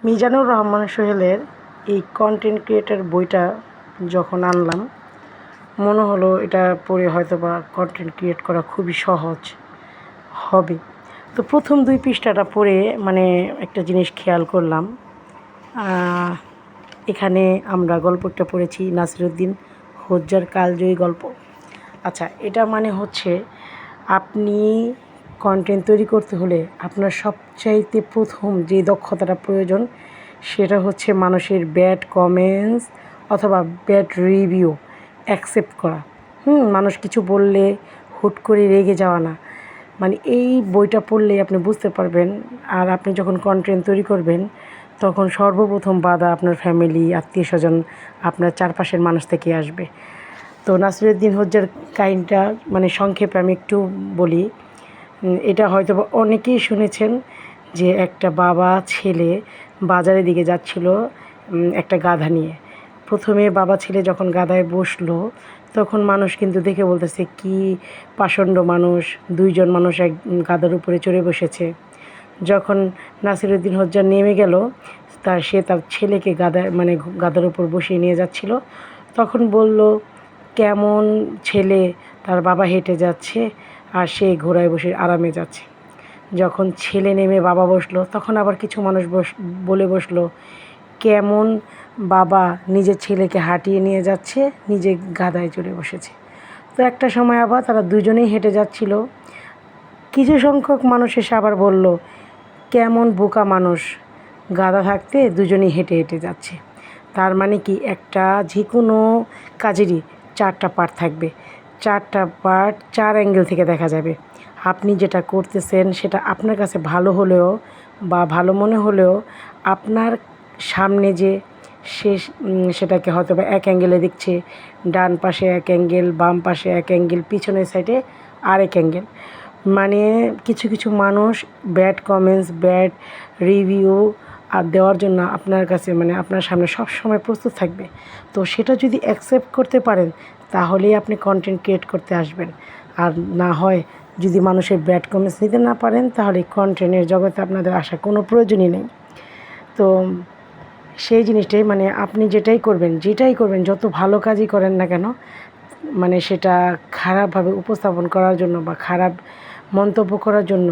মিজানুর রহমান সোহেলের এই content creator বইটা যখন আনলাম, মনে হলো এটা পড়ে হয়তো বা কন্টেন্ট ক্রিয়েট করা খুবই সহজ হবে। তো প্রথম 2 পৃষ্ঠাটা পড়ে একটা জিনিস খেয়াল করলাম। এখানে আমরা গল্পটা পড়েছি নাসিরুদ্দিন হোজ্জার কালজয়ী গল্প। আচ্ছা, এটা হচ্ছে আপনি কন্টেন্ট তৈরি করতে হলে আপনার সবচাইতে প্রথম যে দক্ষতাটা প্রয়োজন সেটা হচ্ছে মানুষের ব্যাড কমেন্টস অথবা ব্যাড রিভিউ অ্যাকসেপ্ট করা। মানুষ কিছু বললে হুট করে রেগে যাওয়া না। এই বইটা পড়লেই আপনি বুঝতে পারবেন। আর আপনি যখন কন্টেন্ট তৈরি করবেন তখন সর্বপ্রথম বাধা আপনার ফ্যামিলি, আত্মীয়স্বজন, আপনার চারপাশের মানুষ থেকে আসবে। তো নাসিরুদ্দিন হোজ্জার কাহিনীটা সংক্ষেপে আমি একটু বলি। এটা হয়তো অনেকেই শুনেছেন যে একটা বাবা ছেলে বাজারের দিকে যাচ্ছিল একটা গাধা নিয়ে। প্রথমে বাবা ছেলে যখন গাধায় বসলো তখন মানুষ কিন্তু দেখে বলতেছে কি পাষণ্ড মানুষ, 2 জন মানুষ এক গাধার উপরে চড়ে বসেছে। যখন নাসিরুদ্দিন হোজ্জা নেমে গেল সে তার ছেলেকে গাধার উপর বসিয়ে নিয়ে যাচ্ছিল, তখন বলল কেমন ছেলে, তার বাবা হেঁটে যাচ্ছে আর সে ঘোড়ায় বসে আরামে যাচ্ছে। যখন ছেলে নেমে বাবা বসলো তখন আবার কিছু মানুষ বলে বসলো কেমন বাবা নিজের ছেলেকে হাঁটিয়ে নিয়ে যাচ্ছে, নিজে গাধায় চড়ে বসেছে। তো একটা সময় আবার তারা দুজনেই হেঁটে যাচ্ছিল। কিছু সংখ্যক মানুষ এসে আবার বলল কেমন বোকা মানুষ, গাধা থাকতে দুজনেই হেঁটে হেঁটে যাচ্ছে। তার কি একটা যে কোনো কাজেরই 4টা পার্ট থাকবে, 4টা পার্ট 4 অ্যাঙ্গেল থেকে দেখা যাবে। আপনি যেটা করতেছেন সেটা আপনার কাছে ভালো হলেও বা ভালো মনে হলেও আপনার সামনে যে সে সেটাকে হয়তো বা 1 অ্যাঙ্গেলে দেখছে, ডান পাশে 1 অ্যাঙ্গেল, বাম পাশে 1 অ্যাঙ্গেল, পিছনের সাইডে আরেক অ্যাঙ্গেল। কিছু কিছু মানুষ ব্যাড কমেন্টস, ব্যাড রিভিউ দেওয়ার জন্য আপনার কাছে আপনার সামনে সবসময় প্রস্তুত থাকবে। তো সেটা যদি অ্যাকসেপ্ট করতে পারেন তাহলেই আপনি কন্টেন্ট ক্রিয়েট করতে আসবেন। আর না হয় যদি মানুষের ব্যাড কমেন্টস নিতে না পারেন তাহলে কন্টেন্টের জগতে আপনাদের আসার কোনো প্রয়োজনই নেই। তো সেই জিনিসটাই আপনি যেটাই করবেন যত ভালো কাজই করেন না কেন, সেটা খারাপভাবে উপস্থাপন করার জন্য বা খারাপ মন্তব্য করার জন্য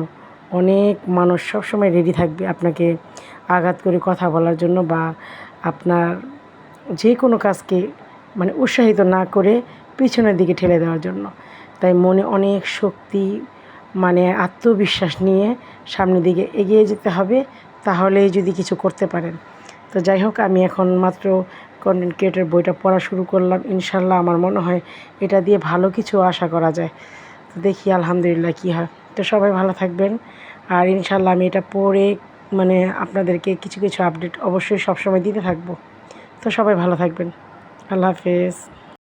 অনেক মানুষ সবসময় রেডি থাকবে আপনাকে আঘাত করে কথা বলার জন্য বা আপনার যে কোনো কাজকে উৎসাহিত না করে পিছনের দিকে ঠেলে দেওয়ার জন্য। তাই মনে অনেক শক্তি আত্মবিশ্বাস নিয়ে সামনের দিকে এগিয়ে যেতে হবে, তাহলেই যদি কিছু করতে পারেন। তো যাই হোক, আমি এখন মাত্র কন্টেন্ট ক্রিয়েটর বইটা পড়া শুরু করলাম। ইনশাল্লাহ আমার মনে হয় এটা দিয়ে ভালো কিছু আশা করা যায়। তো দেখি আলহামদুলিল্লাহ কী হয়। তো সবাই ভালো থাকবেন। আর ইনশাল্লাহ আমি এটা পড়ে আপনাদেরকে কিছু কিছু আপডেট অবশ্যই সবসময় দিতে থাকবো। তো সবাই ভালো থাকবেন। আল্লাহ হাফেজ।